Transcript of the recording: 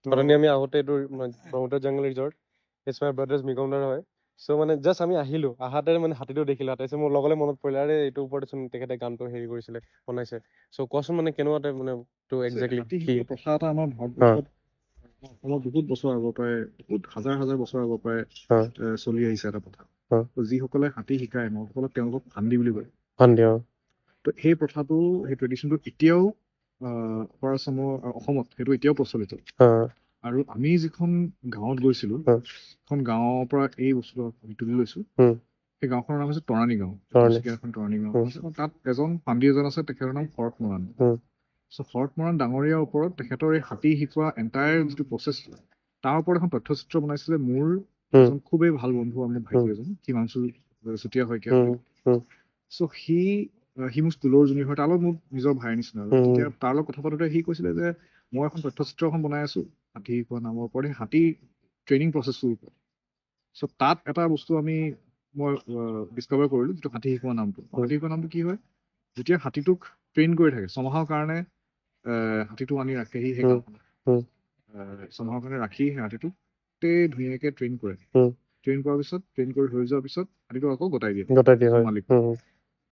অথনি আমি আহোতে এইটো ব্ৰহ্মপুত্ৰ জংগল ৰিজৰ্ট ইটছ মাই ব্ৰাদাৰ্ছ মিকমদাৰ হয় চ' মানে জাষ্ট আমি আহিলো আহাতে মানে হাতীটো দেখিলো তাৰপিছত মোৰ লগলে মনত পৰিলে আৰে এইটো ওপৰতেচোন তেখেতে গানটো হেৰি কৰিছিলে বনাইছে চ' কোৱাচোন মানে কেনেকুৱা টাইপ মানে টো একজেক্টলি হাতী কি শিকোৱা প্ৰথা এটা আমাৰ হা ভাৰতবৰ্ষত অসমত বহুত বছৰ আগৰ পৰাই বহুত হাজাৰ হাজাৰ বছৰ আগৰ পৰাই হা চলি আহিছে এটা প্ৰথা। হা তো যিসকলে হাতী শিকায় নসকলক তেওঁলোকক ফান্দি বুলি কয়। সন্ধিয়া তো সেই প্ৰথাটো সেই ট্ৰেডিশ্যনটো এতিয়াও আপাৰ আছামৰ অসমত সেইটো এতিয়াও প্ৰচলিত। হা আৰু আমি যিখন গাঁৱত গৈছিলো হা সেইখন গাঁৱৰ পৰা এই বস্তুটো আমি তুলি লৈছো। সেই গাঁওখনৰ নাম হৈছে তৰাণী গাঁও, তৰণি তিনিচুকীয়াৰ এখন তৰাণী গাঁও আছে। তাত এজন পাণ্ডী এজন আছে, তেখেতৰ নাম শৰৎ মৰাণ। চ' শৰৎ মৰাণ ডাঙৰীয়াৰ ওপৰত তেখেতৰ এই হাতী শিকোৱা এণ্টায়াৰ যিটো প্ৰচেছ তাৰ ওপৰত এখন তথ্যচিত্ৰ বনাইছিলে মোৰ এজন খুবেই ভাল বন্ধু, আমাৰ ভাইটি এজন হিমাংশু চুতীয়া শইকীয়া বুলি। চ' সি মোৰ স্কুলৰ জুনিয়ৰ হয়, তাৰ লগত মোৰ নিজৰ ভাইৰ নিচিনা। আৰু তেতিয়া তাৰ লগত কথা পাতোতে সি কৈছিলে যে মই এখন তথ্যচিত্ৰ এখন বনাই আছো হাতী শিকোৱা নামৰ ওপৰত, সেই হাতী ট্ৰেইনিং প্ৰচেছটোৰ ওপৰত। চ' তাত এটা বস্তু মই ডিছকভাৰ কৰিলো, যিটো হাতী শিকোৱা নামটো। হাতী শিকোৱা নামটো কি হয়, যেতিয়া হাতীটোক ট্ৰেইন কৰি থাকে ছমাহৰ কাৰণে, হাতীটো আনি ৰাখেহি সেই গাঁওখনত, ছমাহৰ কাৰণে ৰাখি সেই হাতীটোক ধুনীয়াকে ট্ৰেইন কৰে। ট্ৰেইন কৰাৰ পিছত, ট্ৰেইন কৰি হৈ যোৱাৰ পিছত হাতীটো আকৌ গতাই দিয়ে দিয়ে হয় মালিক।